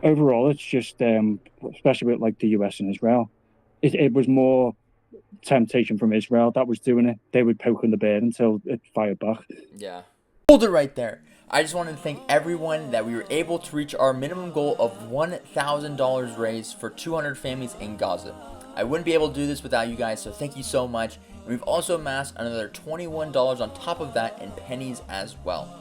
Overall, it's just, especially with like the US and Israel, it was more temptation from Israel that was doing it. They would poke in the bear until it fired back. Yeah. Hold it right there. I just wanted to thank everyone that we were able to reach our minimum goal of $1,000 raised for 200 families in Gaza. I wouldn't be able to do this without you guys, so thank you so much. And we've also amassed another $21 on top of that in pennies as well.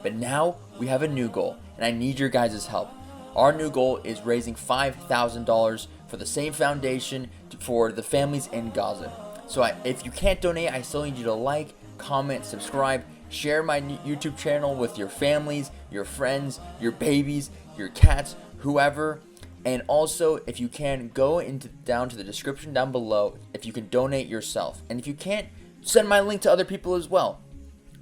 But now we have a new goal, and I need your guys' help. Our new goal is raising $5,000 for the same foundation for the families in Gaza. So if you can't donate, I still need you to like, comment, subscribe, share my YouTube channel with your families, your friends, your babies, your cats, whoever. And also, if you can, go down to the description down below if you can donate yourself. And if you can't, send my link to other people as well.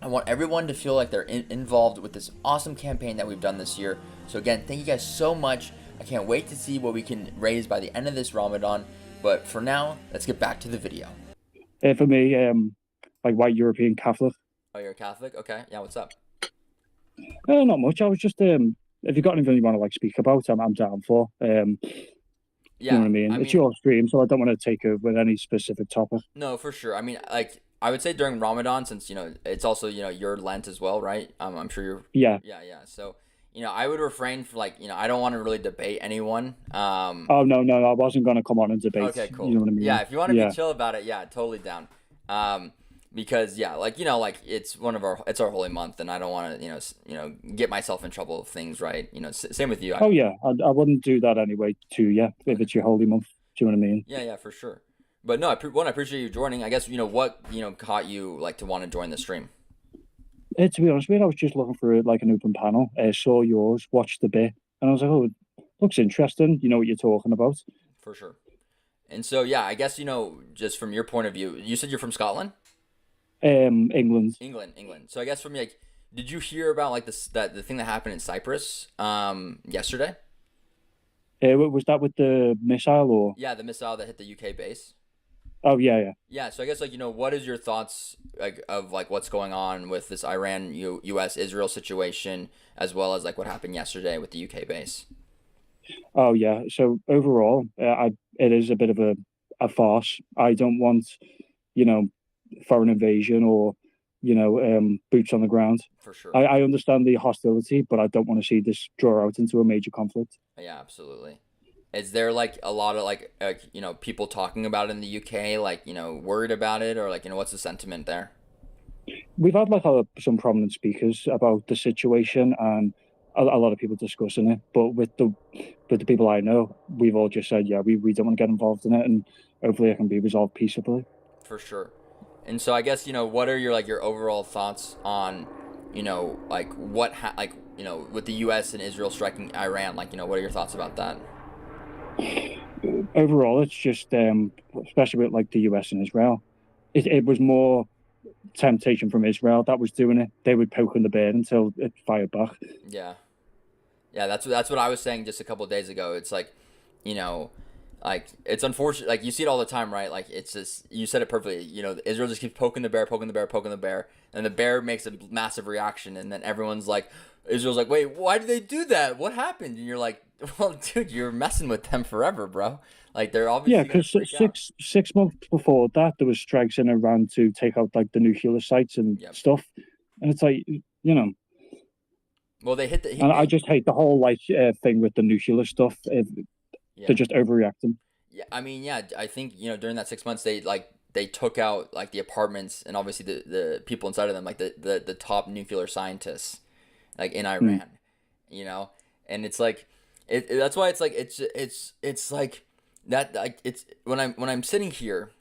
I want everyone to feel like they're involved with this awesome campaign that we've done this year. So again, thank you guys so much. I can't wait to see what we can raise by the end of this Ramadan. But for now, let's get back to the video. For me, like white European Catholic, Oh, you're a Catholic? Okay. Yeah, what's up? not much. I was just, if you got anything you want to like speak about, I'm down for. You know Yeah, what I mean? I It's mean, your stream, so I don't want to take over with any specific topic. no, for sure. I mean, like, I would say during Ramadan, since, it's also, your Lent as well, right? I'm sure you're, Yeah. yeah, yeah. So, I would refrain from, like, I don't want to really debate anyone. Oh no, no, I wasn't gonna come on and debate. Okay, You cool. know what I Yeah, mean? if you want to be Yeah. chill about it, yeah, totally down. Because yeah, like like it's it's our holy month, and I don't want to get myself in trouble with things, right? Same with you. Oh yeah, I wouldn't do that anyway to you if Okay, it's your cool. holy month. Do you know what I mean? Yeah, yeah, for sure. But no, I appreciate you joining. I guess what caught you like to want to join the stream. To be honest with you, I was just looking for like an open panel. Saw yours, watched the bit, and I was like, oh, looks interesting. You know what you're talking about? For sure. And so yeah, I guess just from your point of view, you said you're from Scotland. England. England. So I guess from like, did you hear about like the thing that happened in Cyprus yesterday? Was that with the missile or? Yeah, the missile that hit the UK base. Oh yeah, yeah. Yeah, so I guess like what is your thoughts like of like what's going on with this Iran US Israel situation as well as like what happened yesterday with the UK base? Oh yeah. So overall, it is a bit of a farce. I don't want, you know, foreign invasion or, boots on the ground. For sure. I understand the hostility, but I don't want to see this draw out into a major conflict. Yeah, absolutely. Is there like a lot of like people talking about it in the UK like worried about it or like what's the sentiment there? We've had like some prominent speakers about the situation and a lot of people discussing it. But with the people I know, we've all just said, yeah, we don't want to get involved in it, and hopefully it can be resolved peaceably. For sure. And so I guess what are your like your overall thoughts on like with the US and Israel striking Iran, like what are your thoughts about that? Overall, it's just, especially with like the US and Israel, it was more temptation from Israel that was doing it. They would poke in the bear until it fired back. Yeah. Yeah, that's what I was saying just a couple of days ago. It's like, you know, like it's unfortunate. Like you see it all the time, right? Like it's just you said it perfectly. Israel just keeps poking the bear, poking the bear, poking the bear, and the bear makes a massive reaction, and then everyone's like, Israel's like, wait, why did they do that? What happened? And you're like, well, dude, you're messing with them forever, bro. Like they're Yeah, obviously gonna because freak out. six months before that, there was strikes in Iran to take out like the nuclear sites and Yep. stuff, and it's like, Well, they hit the and I they just hate the whole like thing with the nuclear stuff. They're yeah. just overreacting. Yeah, I mean, yeah, I think during that 6 months they took out like the apartments and obviously the people inside of them like the top nuclear scientists like in Mm. Iran, and it's like that's why it's like it's like that like it's when I'm sitting here,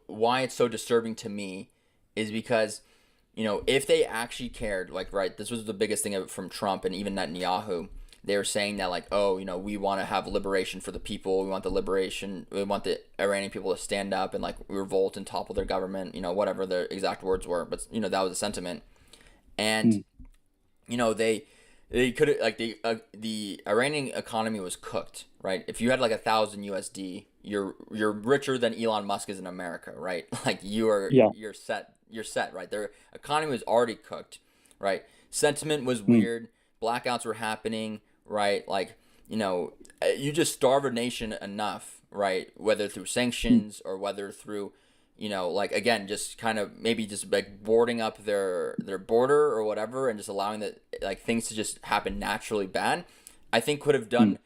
why it's so disturbing to me is because if they actually cared, like, right, this was the biggest thing from Trump and even Netanyahu. They were saying that, like, oh, we want to have liberation for the people. We want the Iranian people to stand up and, like, revolt and topple their government, whatever their exact words were. But, that was a sentiment. And, Mm. They could like the Iranian economy was cooked, right? If you had like 1,000 USD, you're richer than Elon Musk is in America, right? Like Yeah. you're set, right? Their economy was already cooked, right? Sentiment was Mm. weird, blackouts were happening, right? Like, you just starve a nation enough, right? Whether through Mm. sanctions or whether through, like again, just kind of maybe just like boarding up their border or whatever, and just allowing that like things to just happen naturally bad. I think could have Mm. done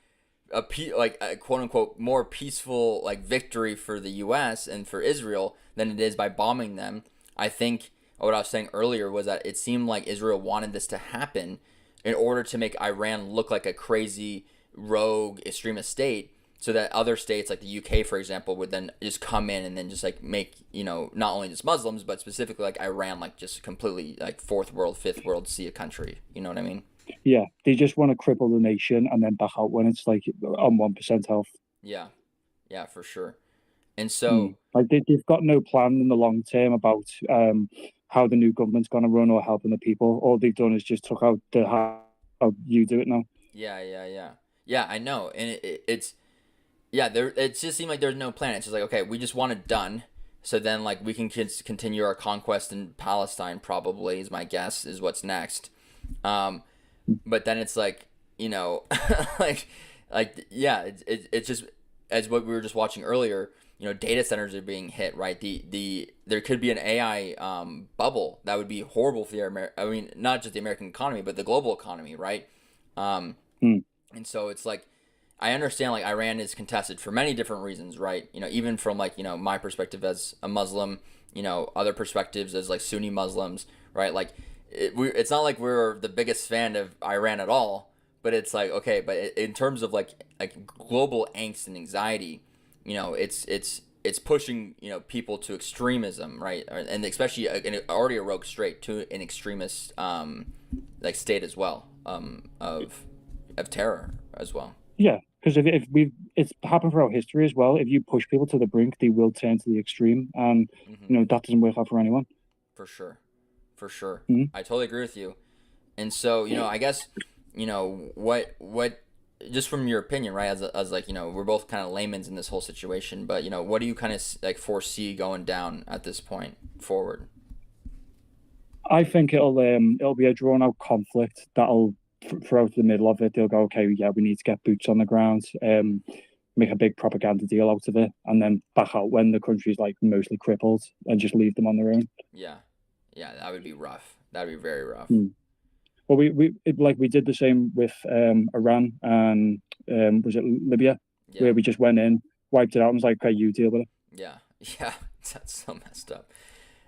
like a quote unquote more peaceful like victory for the U.S. and for Israel than it is by bombing them. I think what I was saying earlier was that it seemed like Israel wanted this to happen in order to make Iran look like a crazy rogue extremist state, so that other states like the UK, for example, would then just come in and then just like make not only just Muslims but specifically like Iran like just completely like fourth world, fifth world, see a country. You know what I mean? Yeah, they just want to cripple the nation and then back out when it's like on 1% health. Yeah, yeah, for sure. And Mm. so Like they've got no plan in the long term about how the new government's going to run or helping the people. All they've done is just took out the how you do it now. yeah, yeah, yeah, yeah. I know, and it's yeah. There, it just seemed like there's no plan. It's just like okay, we just want it done, so then like we can continue our conquest in Palestine. Probably is my guess is what's next. But then it's like like yeah, it's just as what we were just watching earlier. Data centers are being hit, right? There could be an AI bubble that would be horrible for I mean, not just the American economy, but the global economy, right? Um, Mm. and so it's like I understand like Iran is contested for many different reasons, right? Even from like my perspective as a Muslim, other perspectives as like Sunni Muslims, right? Like it's not like we're the biggest fan of Iran at all, but it's like okay, but in terms of like global angst and anxiety, it's pushing people to extremism, right? And especially already a rogue straight to an extremist like state as well of terror as well. Yeah, because if we've it's happened throughout history as well. If you push people to the brink, they will turn to the extreme, and Hmm. that doesn't work out for anyone. For sure, for sure. Mm. I totally agree with you. And so I guess what just from your opinion, right? As like we're both kind of laymen's in this whole situation, but what do you kind of like foresee going down at this point forward? I think it'll be a drawn out conflict that'll throughout the middle of it they'll go, okay, yeah, we need to get boots on the ground, make a big propaganda deal out of it, and then back out when the country's like mostly crippled and just leave them on their own. Yeah, yeah, that would be rough. That would be very rough. Mm. Well, like we did the same with Iran and was it Libya, Yeah, where we just went in, wiped it out, and was like, okay, you deal with it. yeah, yeah. That's so messed up.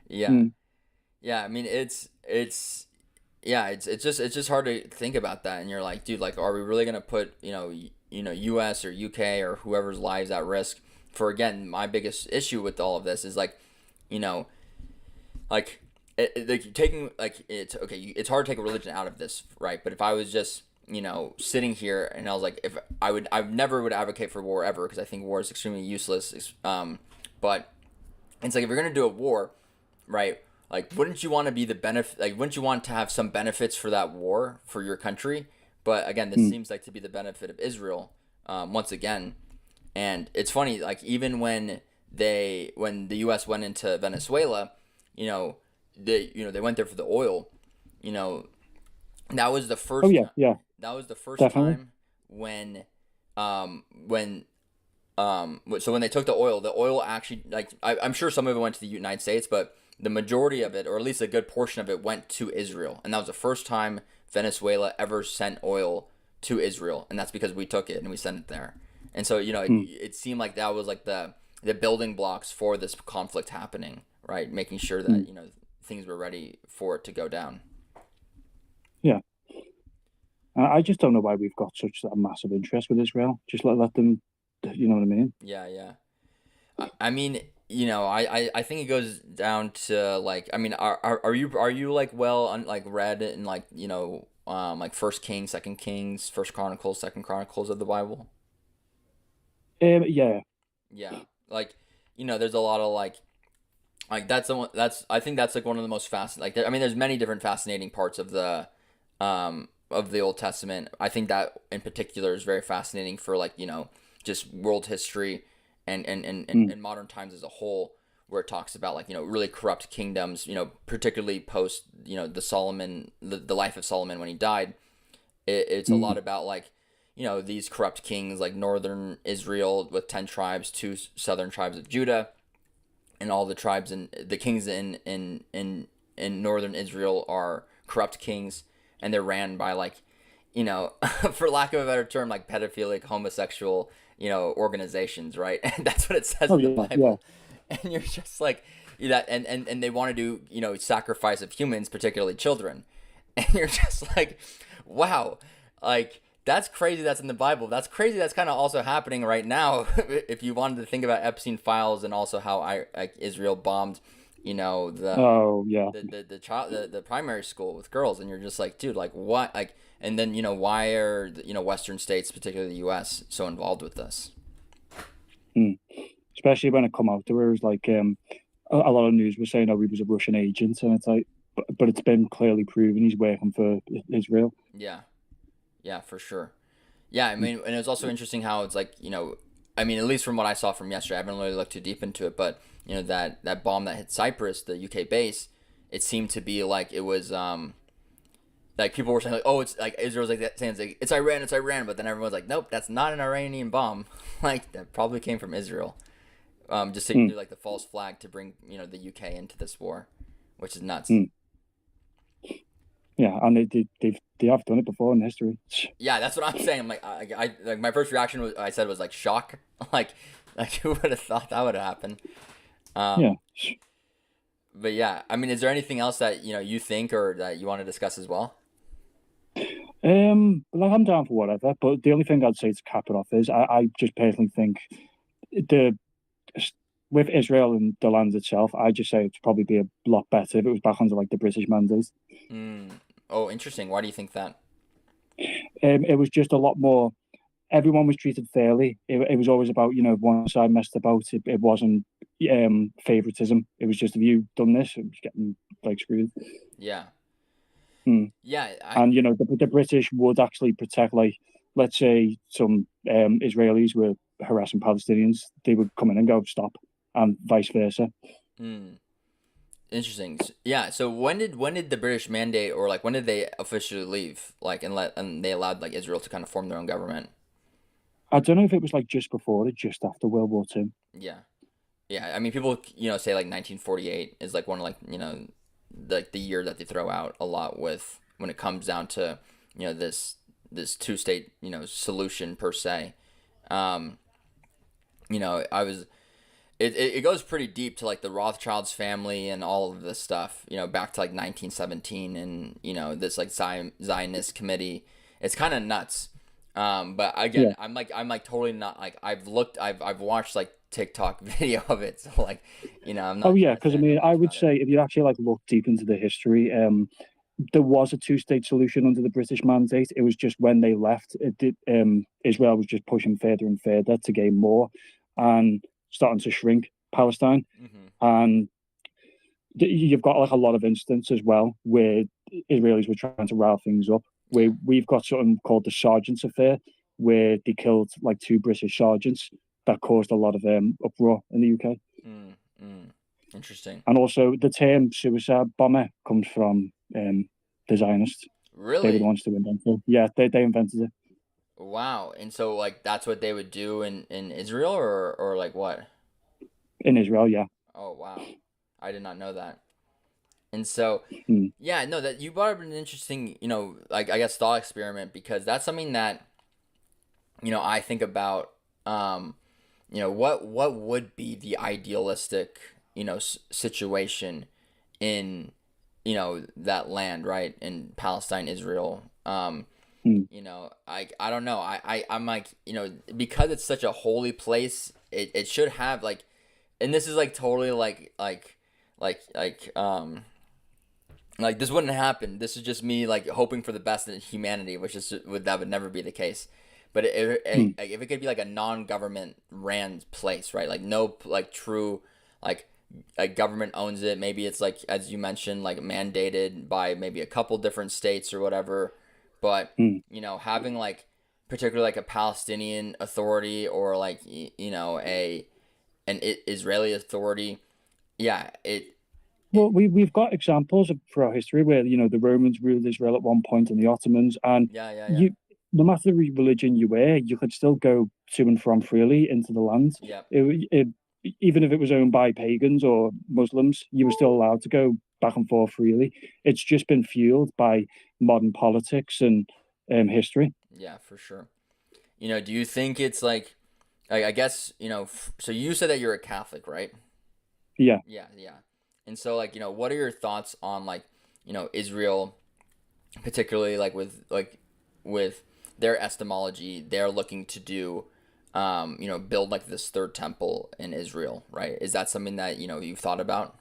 Yeah, Mm. yeah. I mean, it's yeah, it's just hard to think about that, and you're like, dude, like, are we really gonna put U.S. or UK or whoever's lives at risk for again? My biggest issue with all of this is like, you know, like, like taking like it's okay. It's hard to take a religion out of this, right? But if I was just sitting here and I was like, if I never would advocate for war ever because I think war is extremely useless. But it's like if you're gonna do a war, right? Like, wouldn't you want to be the benefit? Like, wouldn't you want to have some benefits for that war for your country? But again, this Mm. seems like to be the benefit of Israel, once again. And it's funny, like even when the U.S. went into Venezuela, you know, they went there for the oil. You know, that was the Oh first yeah, time. yeah, That was the first definitely. time when so when they took the oil actually like I'm sure some of it went to the United States, but the majority of it, or at least a good portion of it, went to Israel, and that was the first time Venezuela ever sent oil to Israel, and that's because we took it and we sent it there. And so Mm. it seemed like that was like the building blocks for this conflict happening, right? Making sure Mm. that things were ready for it to go down. Yeah. I just don't know why we've got such a massive interest with Israel. Just let them, you know what I mean? Yeah, yeah. I mean, I think it goes down to like, I mean, are you like well like read in like like First Kings, Second Kings, First Chronicles, Second Chronicles of the Bible? Yeah. Yeah, like there's a lot of like that's the one that's I think that's like one of the most fascinating. Like, I mean, there's many different fascinating parts of the Old Testament. I think that in particular is very fascinating for like just world history Mm. and modern times as a whole, where it talks about like really corrupt kingdoms, particularly post the life of Solomon when he died. It's a Mm. lot about like these corrupt kings like northern Israel with 10 tribes, two southern tribes of Judah, and all the tribes and the kings in northern Israel are corrupt kings, and they're ran by like, for lack of a better term, like pedophilic, homosexual, organizations, right? And that's what it says Oh in the yeah, yeah. Bible. And you're just like, that, and they want to do, sacrifice of humans, particularly children. And you're just like, wow, like that's crazy. That's in the Bible. That's crazy. That's kind of also happening right now. If you wanted to think about Epstein files and also how Israel bombed, the Oh yeah. the child the primary school with girls, and you're just like, dude, like what, like, and then why are Western states, particularly the U.S., so involved with this? Mm. Especially when it come out, there was like a lot of news was saying, oh, he was a Russian agent, and it's like, but it's been clearly proven he's working for Israel. Yeah, yeah, for sure. Yeah, I Mm. mean, and it was also interesting how it's like, I mean, at least from what I saw from yesterday, I haven't really looked too deep into it, but that bomb that hit Cyprus, the UK base, it seemed to be like it was like people were saying like, oh, it's like Israel's like that, saying it's Iran, it's Iran, but then everyone's like, nope, that's not an Iranian bomb. Like that probably came from Israel. Just to Mm. do like the false flag to bring the UK into this war, which is nuts. Mm. Yeah, and they have done it before in history. Yeah, that's what I'm saying. I'm like, like my first reaction was, I said, was like shock. like, who would have thought that would have happened? Yeah. Um, but yeah, I mean, is there anything else that you think or that you want to discuss as well? Like I'm down for whatever, but the only thing I'd say to cap it off is I just personally think the with Israel and the land itself, I just say it'd probably be a lot better if it was back under like the British mandate. Mm. Oh, interesting. Why do you think that? It was just a lot more. Everyone was treated fairly. It was always about if one side messed about. It wasn't favoritism. It was just if you done this, it was getting like screwed. Yeah, Hmm. yeah, And the British would actually protect, like, let's say some Israelis were harassing Palestinians, they would come in and go stop, and vice versa. mm, interesting. Yeah. So when did the British mandate, or like when did they officially leave? Like, and they allowed like Israel to kind of form their own government. I don't know if it was like just before or just after World War Two. Yeah. Yeah, I mean, people, say like 1948 is like one of like, like the year that they throw out a lot with when it comes down to, this two-state, solution per se. Um, I was it goes pretty deep to like the Rothschilds family and all of this stuff, back to like 1917 and, this like Zionist committee. It's kind of nuts. But Yeah. again, I'm like totally not like I've watched like TikTok video of it, so like, I'm Oh not yeah, trying to because say I I know mean, I much would about it. say if you actually like look deep into the history, there was a two-state solution under the British mandate. It was just when they left, it did, Israel was just pushing further and further to gain more, and starting to shrink Palestine. Hmm. And you've got like a lot of instances as well where Israelis were trying to rile things up. Where Yeah. we've got something called the Sergeants Affair, where they killed like two British sergeants that caused a lot of uproar in the UK. Mm, mm. Interesting. And also, the term suicide bomber comes from the Zionists. They were the Really? ones to invent it. Yeah, they invented it Wow. And so like that's what they would do in Israel, or like what? in Israel. Yeah. Oh, wow. I did not know that. And so, Mm. yeah, no, that you brought up an interesting, like I guess thought experiment, because that's something that, I think about, what would be the idealistic, situation in, that land, right? In Palestine, Israel. Mm. I don't know. I'm like, because it's such a holy place, it should have like, and this is like totally like like this wouldn't happen. This is just me like hoping for the best in humanity, which is that would never be the case. But Mm. if it could be like a non-government ran place, right? Like no like true like government owns it. Maybe it's like, as you mentioned, like mandated by maybe a couple different states or whatever. But Mm. having like particularly like a Palestinian authority, or like a an Israeli authority, yeah, it Well, we've got examples of throughout history where the Romans ruled Israel at one point and the Ottomans, and yeah, yeah, yeah. you no matter the religion you were, you could still go to and from freely into the land. Yeah. Even if it was owned by pagans or Muslims, you were still allowed to go back and forth freely. It's just been fueled by modern politics and history. Yeah, for sure. Do you think it's like I guess, so you said that you're a Catholic, right? Yeah, Yeah, yeah. And so what are your thoughts on Israel, particularly with their etymology, they're looking to do build like this third temple in Israel, right? Is that something that, you've thought about?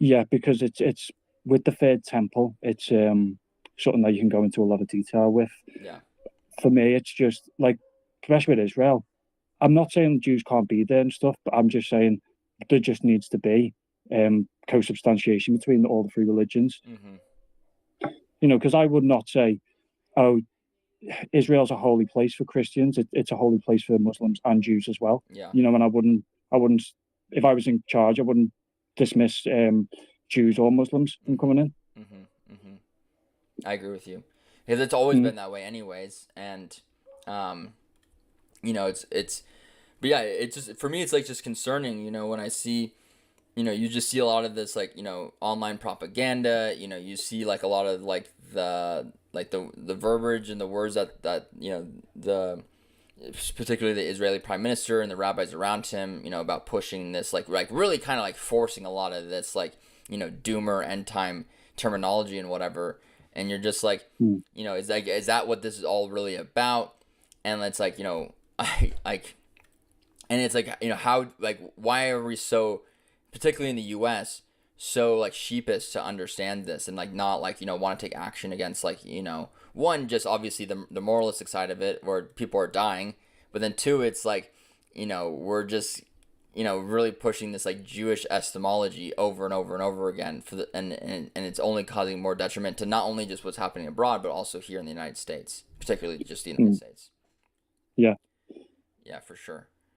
yeah, because it's with the third temple, it's something that you can go into a lot of detail with. Yeah. For me, it's just like, especially with Israel. I'm not saying Jews can't be there and stuff, but I'm just saying there just needs to be co-substantiation between all the three religions. Mm-hmm. Because I would not say, oh, Israel's a holy place for Christians. It's a holy place for Muslims and Jews as well. Yeah. And I wouldn't, if I was in charge, I wouldn't dismiss Jews or Muslims from coming in. Mm-hmm. Mm-hmm. I agree with you because it's always been that way, anyways. And, it's, but yeah, it's just for me, it's like just concerning. When I see, you just see a lot of this online propaganda. You see like a lot of the verbiage and the words that the particularly the Israeli prime minister and the rabbis around him, about pushing this like really kind of like forcing a lot of this doomer end time terminology and whatever. And you're just like, is that what this is all really about? And it's like, I like, and it's like, how, like, why are we so, particularly in the U.S., so like sheepish to understand this and like not like, want to take action against one, just obviously the moralistic side of it where people are dying, but then two, it's like, we're just, really pushing this like Jewish etymology over and over and over again for and it's only causing more detriment to not only just what's happening abroad, but also here in the United States, particularly just the United States. Yeah. Yeah, for sure.